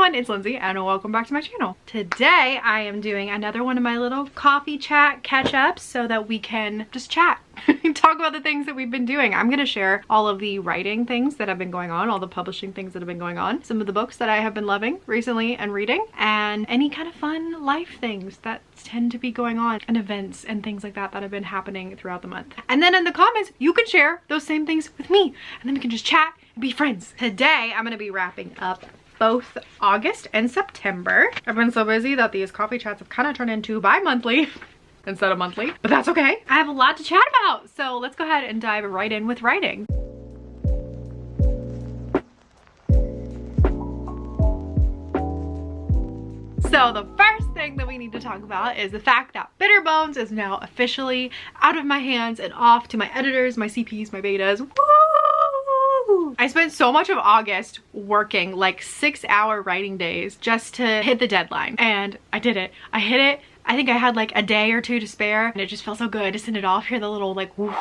everyone, it's Lindsay and welcome back to my channel. Today I am doing another one of my little coffee chat catch-ups so that we can just chat talk about the things that we've been doing. I'm going to share all of the writing things that have been going on, all the publishing things that have been going on, some of the books that I have been loving recently and reading, and any kind of fun life things that tend to be going on and events and things like that that have been happening throughout the month. And then in the comments, you can share those same things with me and then we can just chat and be friends. Today, I'm going to be wrapping up both August and September. I've been so busy that these coffee chats have kind of turned into bi-monthly instead of monthly, but that's okay. I have a lot to chat about, so let's go ahead and dive right in with writing. So the first thing that we need to talk about is the fact that Bitter Bones is now officially out of my hands and off to my editors, my CPs, my betas. Woo! I spent so much of August working like 6-hour writing days just to hit the deadline, and I did it. I hit it. I think I had like a day or two to spare and it just felt so good to send it off. Hear the little like whoosh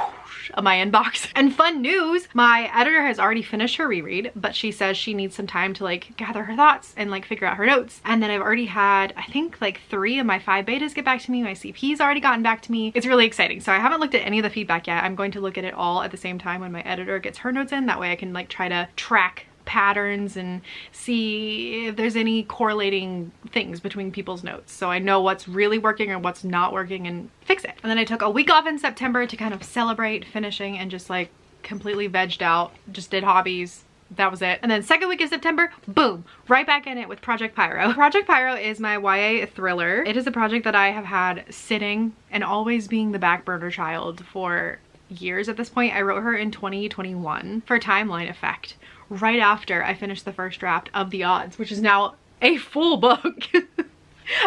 of my inbox. And fun news, my editor has already finished her reread, but she says she needs some time to like gather her thoughts and like figure out her notes. And then I've already had, I think like 3 of my 5 betas get back to me. My CP's already gotten back to me. It's really exciting. So I haven't looked at any of the feedback yet. I'm going to look at it all at the same time when my editor gets her notes in. That way I can like try to track patterns and see if there's any correlating things between people's notes, so I know what's really working and what's not working and fix it. And then I took a week off in September to kind of celebrate finishing and just like completely vegged out, just did hobbies. That was it. And then second week of September, boom, right back in it with Project Pyro. Project Pyro is my YA thriller. It is a project that I have had sitting and always being the back burner child for years at this point. I wrote her in 2021 for timeline effect, right after I finished the first draft of The Odds, which is now a full book.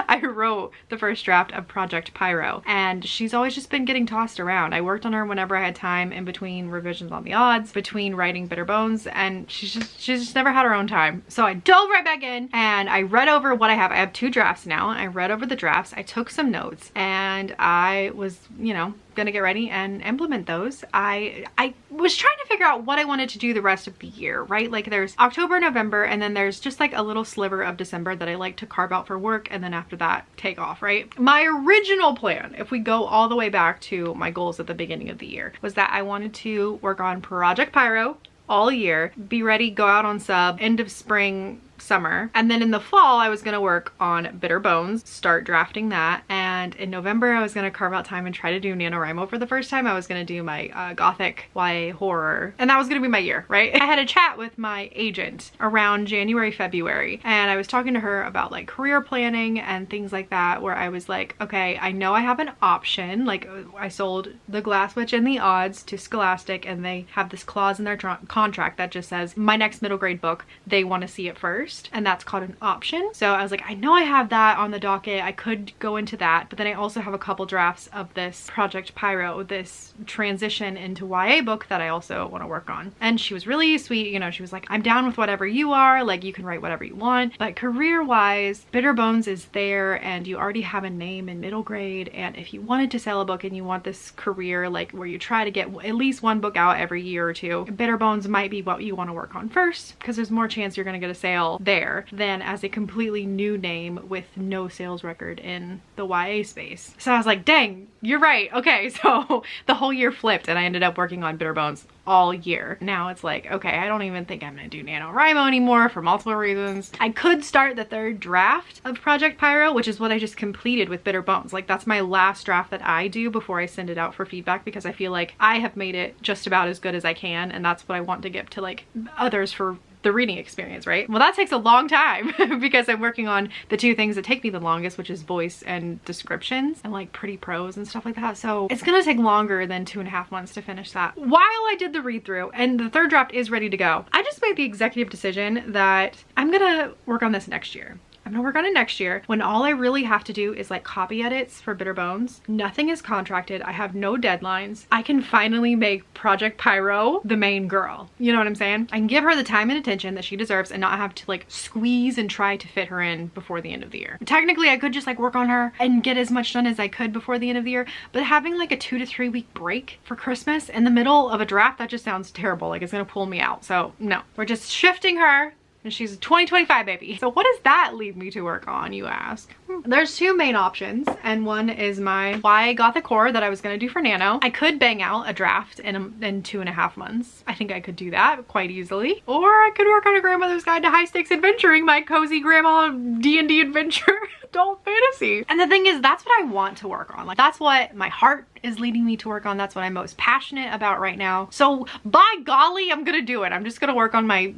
I wrote the first draft of Project Pyro and she's always just been getting tossed around. I worked on her whenever I had time in between revisions on The Odds, between writing Bitter Bones, and she's just never had her own time. So I dove right back in and I read over what I have. I have 2 drafts now. I read over the drafts, I took some notes, and I was, you know, gonna get ready and implement those. I was trying to figure out what I wanted to do the rest of the year, right? Like there's October, November, and then there's just like a little sliver of December that I like to carve out for work, and then after that take off, right? My original plan, if we go all the way back to my goals at the beginning of the year, was that I wanted to work on Project Pyro all year, be ready, go out on sub, end of spring, summer, and then in the fall I was gonna work on Bitter Bones, start drafting that, and in November I was gonna carve out time and try to do NaNoWriMo for the first time. I was gonna do my gothic YA horror, and that was gonna be my year, right? I had a chat with my agent around January, February, and I was talking to her about like career planning and things like that, where I was like, okay, I know I have an option. Like I sold The Glass Witch and The Odds to Scholastic, and they have this clause in their contract that just says my next middle grade book, they want to see it first, and that's called an option. So I was like, I know I have that on the docket, I could go into that, but then I also have a couple drafts of this Project Pyro, this transition into YA book that I also want to work on. And she was really sweet, you know, she was like, I'm down with whatever you are, like you can write whatever you want, but career wise, Bitter Bones is there and you already have a name in middle grade, and if you wanted to sell a book and you want this career like where you try to get at least 1 book out every year or 2, Bitter Bones might be what you want to work on first, because there's more chance you're going to get a sale there than as a completely new name with no sales record in the YA space. So I was like, dang, you're right. Okay, so the whole year flipped and I ended up working on Bitter Bones all year. Now it's like, okay, I don't even think I'm gonna do NaNoWriMo anymore for multiple reasons. I could start the 3rd draft of Project Pyro, which is what I just completed with Bitter Bones. Like that's my last draft that I do before I send it out for feedback, because I feel like I have made it just about as good as I can, and that's what I want to give to like others for the reading experience, right? Well, that takes a long time because I'm working on the 2 things that take me the longest, which is voice and descriptions and like pretty prose and stuff like that. So it's gonna take longer than 2.5 months to finish that. While I did the read through and the 3rd draft is ready to go, I just made the executive decision that I'm gonna work on this next year. I'm gonna work on it next year, when all I really have to do is like copy edits for Bitter Bones. Nothing is contracted. I have no deadlines. I can finally make Project Pyro the main girl. You know what I'm saying? I can give her the time and attention that she deserves and not have to like squeeze and try to fit her in before the end of the year. Technically, I could just like work on her and get as much done as I could before the end of the year, but having like a 2 to 3 week break for Christmas in the middle of a draft, that just sounds terrible. Like it's gonna pull me out. So no, we're just shifting her and she's a 2025 baby. So what does that leave me to work on, you ask? There's two main options, and one is my YA Gothic Horror that I was gonna do for Nano. I could bang out a draft in 2.5 months. I think I could do that quite easily. Or I could work on a Grandmother's Guide to High Stakes Adventuring, my cozy grandma D&D adventure adult fantasy. And the thing is, that's what I want to work on. Like, that's what my heart is leading me to work on. That's what I'm most passionate about right now. So by golly, I'm gonna do it. I'm just gonna work on my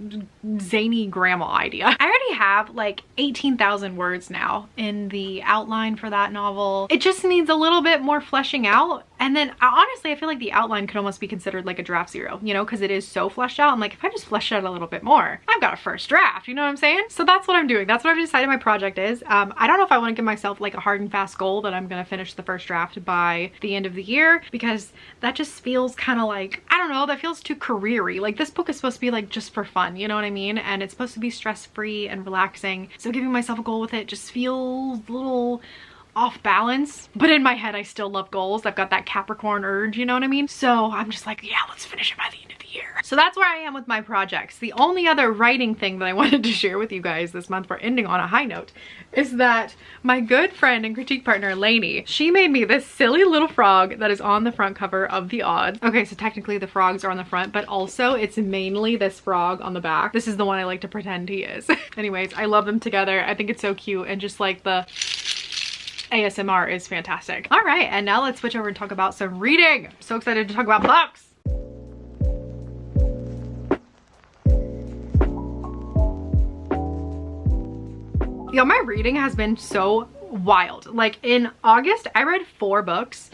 zany grandma idea. I already have like 18,000 words now in the outline for that novel. It just needs a little bit more fleshing out. And then honestly, I feel like the outline could almost be considered like a draft 0, you know, because it is so fleshed out. I'm like, if I just flesh it out a little bit more, I've got a first draft, you know what I'm saying? So that's what I'm doing. That's what I've decided my project is. I don't know if I want to give myself like a hard and fast goal that I'm going to finish the first draft by the end of the year, because that just feels kind of like, I don't know, that feels too career-y. Like, this book is supposed to be like just for fun, you know what I mean? And it's supposed to be stress-free and relaxing. So giving myself a goal with it just feels a little off balance, but in my head I still love goals. I've got that Capricorn urge, you know what I mean? So I'm just like, yeah, let's finish it by the end of the year. So that's where I am with my projects. The only other writing thing that I wanted to share with you guys this month, for ending on a high note, is that my good friend and critique partner Lainey, she made me this silly little frog that is on the front cover of The Odds. Okay, so technically the frogs are on the front, but also it's mainly this frog on the back. This is the one I like to pretend he is. Anyways, I love them together. I think it's so cute, and just like the ASMR is fantastic. All right, and now let's switch over and talk about some reading. I'm so excited to talk about books. Yo, my reading has been so wild. Like, in August, I read 4 books.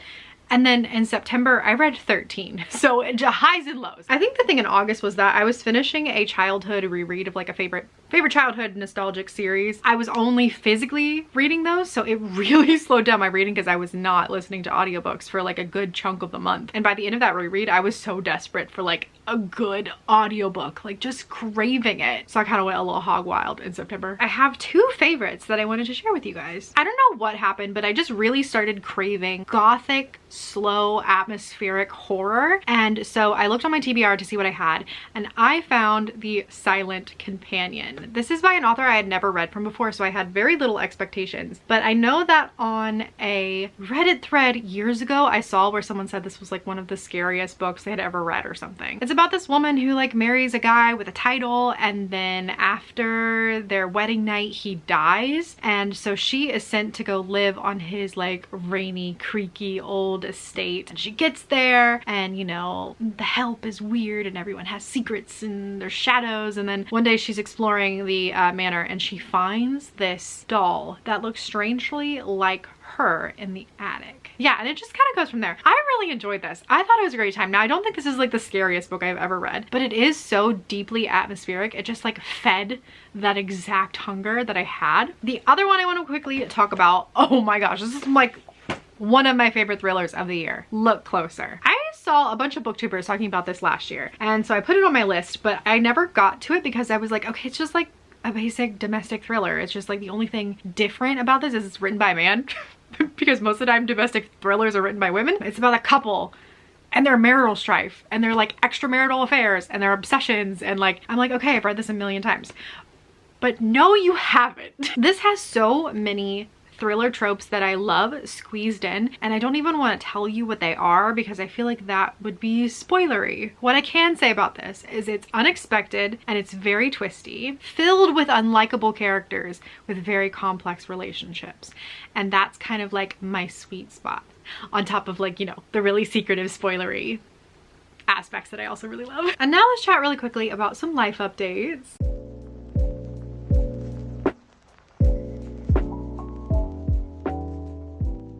And then in September, I read 13. So highs and lows. I think the thing in August was that I was finishing a childhood reread of like a favorite childhood nostalgic series. I was only physically reading those, so it really slowed down my reading because I was not listening to audiobooks for like a good chunk of the month. And by the end of that reread, I was so desperate for like a good audiobook, like just craving it. So I kind of went a little hog wild in September. I have 2 favorites that I wanted to share with you guys. I don't know what happened, but I just really started craving gothic, slow, atmospheric horror. And so I looked on my TBR to see what I had, and I found The Silent Companion. This is by an author I had never read from before, so I had very little expectations. But I know that on a Reddit thread years ago, I saw where someone said this was like one of the scariest books they had ever read or something. It's about this woman who like marries a guy with a title, and then after their wedding night, he dies. And so she is sent to go live on his like rainy, creaky old estate. And she gets there, and you know, the help is weird and everyone has secrets and there's shadows. And then one day she's exploring the manor, and she finds this doll that looks strangely like her in the attic. Yeah, and it just kind of goes from there. I really enjoyed this. I thought it was a great time. Now, I don't think this is like the scariest book I've ever read, but it is so deeply atmospheric. It just like fed that exact hunger that I had. The other one I want to quickly talk about, oh my gosh, this is like one of my favorite thrillers of the year. Look Closer. I saw a bunch of booktubers talking about this last year, and so I put it on my list, but I never got to it because I was like, okay, it's just like a basic domestic thriller. It's just like the only thing different about this is it's written by a man because most of the time domestic thrillers are written by women. It's about a couple and their marital strife and their like extramarital affairs and their obsessions, and like, I'm like, okay, I've read this a million times. But no, you haven't. This has so many thriller tropes that I love squeezed in, and I don't even want to tell you what they are because I feel like that would be spoilery. What I can say about this is it's unexpected and it's very twisty, filled with unlikable characters with very complex relationships, and that's kind of like my sweet spot, on top of like, you know, the really secretive spoilery aspects that I also really love. And now let's chat really quickly about some life updates.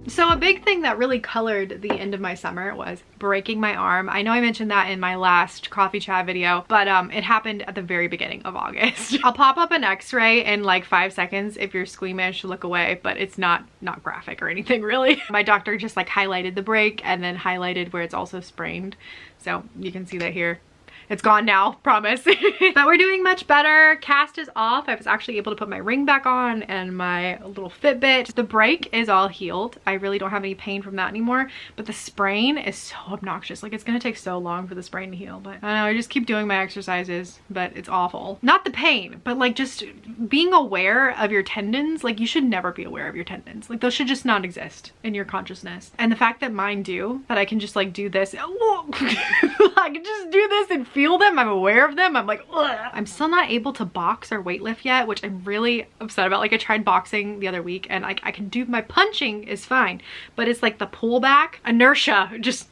So a big thing that really colored the end of my summer was breaking my arm. I know I mentioned that in my last coffee chat video, but it happened at the very beginning of August. I'll pop up an x-ray in like 5 seconds if you're squeamish to look away, but it's not graphic or anything really. My doctor just like highlighted the break and then highlighted where it's also sprained. So you can see that here. It's gone now, promise. But we're doing much better. Cast is off. I was actually able to put my ring back on and my little Fitbit. The break is all healed. I really don't have any pain from that anymore, but the sprain is so obnoxious. Like, it's gonna take so long for the sprain to heal, but I don't know, I just keep doing my exercises, but it's awful. Not the pain, but like just being aware of your tendons. Like, you should never be aware of your tendons. Like, those should just not exist in your consciousness. And the fact that mine do, that I can just like do this, I can just do this and feel them, I'm aware of them, I'm like, ugh. I'm still not able to box or weightlift yet, which I'm really upset about. Like, I tried boxing the other week and I can do, my punching is fine, but it's like the pullback inertia just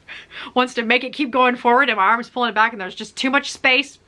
wants to make it keep going forward and my arm's pulling it back and there's just too much space.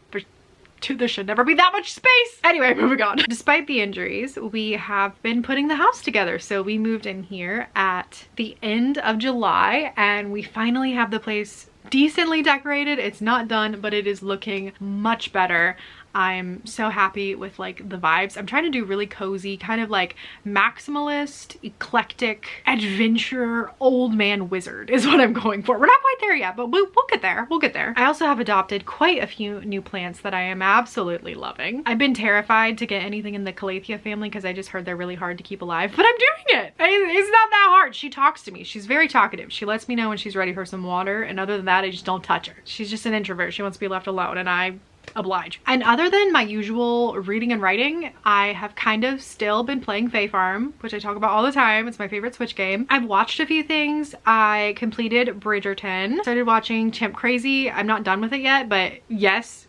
There should never be that much space. Anyway, moving on. Despite the injuries, we have been putting the house together. So we moved in here at the end of July and we finally have the place decently decorated. It's not done, but it is looking much better. I'm so happy with like the vibes. I'm trying to do really cozy, kind of like maximalist, eclectic, adventurer, old man wizard is what I'm going for. We're not quite there yet, but we'll get there. We'll get there. I also have adopted quite a few new plants that I am absolutely loving. I've been terrified to get anything in the Calathea family because I just heard they're really hard to keep alive, but I'm doing it. It's not that hard. She talks to me. She's very talkative. She lets me know when she's ready for some water, and other than that, I just don't touch her. She's just an introvert. She wants to be left alone, and I oblige. And other than my usual reading and writing, I have kind of still been playing Fae Farm, which I talk about all the time. It's my favorite Switch game. I've watched a few things. I completed Bridgerton, started watching Chimp Crazy. I'm not done with it yet, but yes,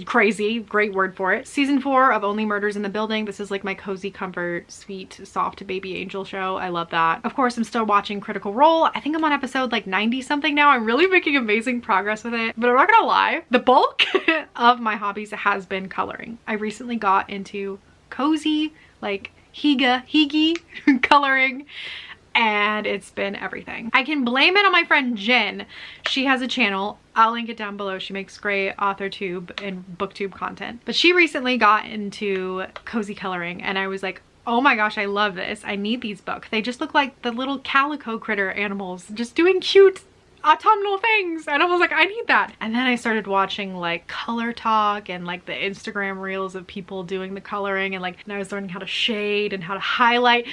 crazy, great word for it. Season 4 of Only Murders in the Building. This is like my cozy comfort, sweet, soft baby angel show. I love that. Of course, I'm still watching Critical Role. I think I'm on episode like 90 something now. I'm really making amazing progress with it, but I'm not gonna lie, the bulk of my hobbies has been coloring. I recently got into cozy, like hygge coloring, and it's been everything. I can blame it on my friend Jenn. She has a channel. I'll link it down below. She makes great Authortube and booktube content. But she recently got into cozy coloring and I was like, oh my gosh, I love this. I need these books. They just look like the little calico critter animals just doing cute autumnal things, and I was like, I need that. And then I started watching like Color Talk and like the Instagram reels of people doing the coloring, and like, and I was learning how to shade and how to highlight,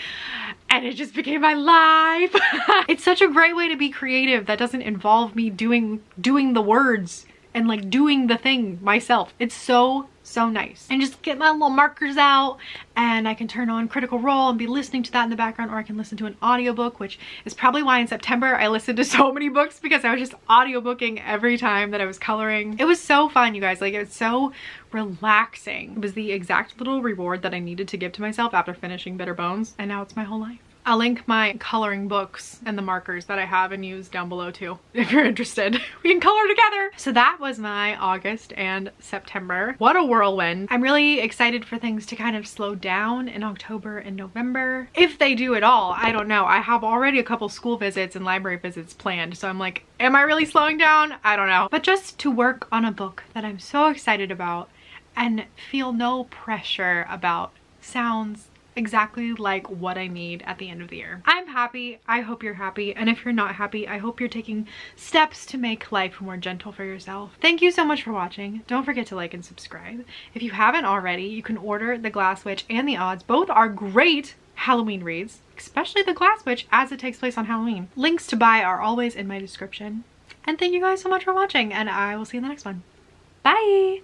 and it just became my life. It's such a great way to be creative that doesn't involve me doing the words and like doing the thing myself. It's so nice. And just get my little markers out and I can turn on Critical Role and be listening to that in the background, or I can listen to an audiobook, which is probably why in September I listened to so many books, because I was just audiobooking every time that I was coloring. It was so fun, you guys. Like, it was so relaxing. It was the exact little reward that I needed to give to myself after finishing Bitter Bones, and now it's my whole life. I'll link my coloring books and the markers that I have and use down below too, if you're interested. We can color together. So that was my August and September. What a whirlwind. I'm really excited for things to kind of slow down in October and November. If they do at all, I don't know. I have already a couple school visits and library visits planned. So I'm like, am I really slowing down? I don't know. But just to work on a book that I'm so excited about and feel no pressure about sounds exactly like what I need at the end of the year. I'm happy. I hope you're happy. And if you're not happy, I hope you're taking steps to make life more gentle for yourself. Thank you so much for watching. Don't forget to like and subscribe. If you haven't already, you can order The Glass Witch and The Odds. Both are great Halloween reads, especially The Glass Witch as it takes place on Halloween. Links to buy are always in my description. And thank you guys so much for watching, and I will see you in the next one. Bye!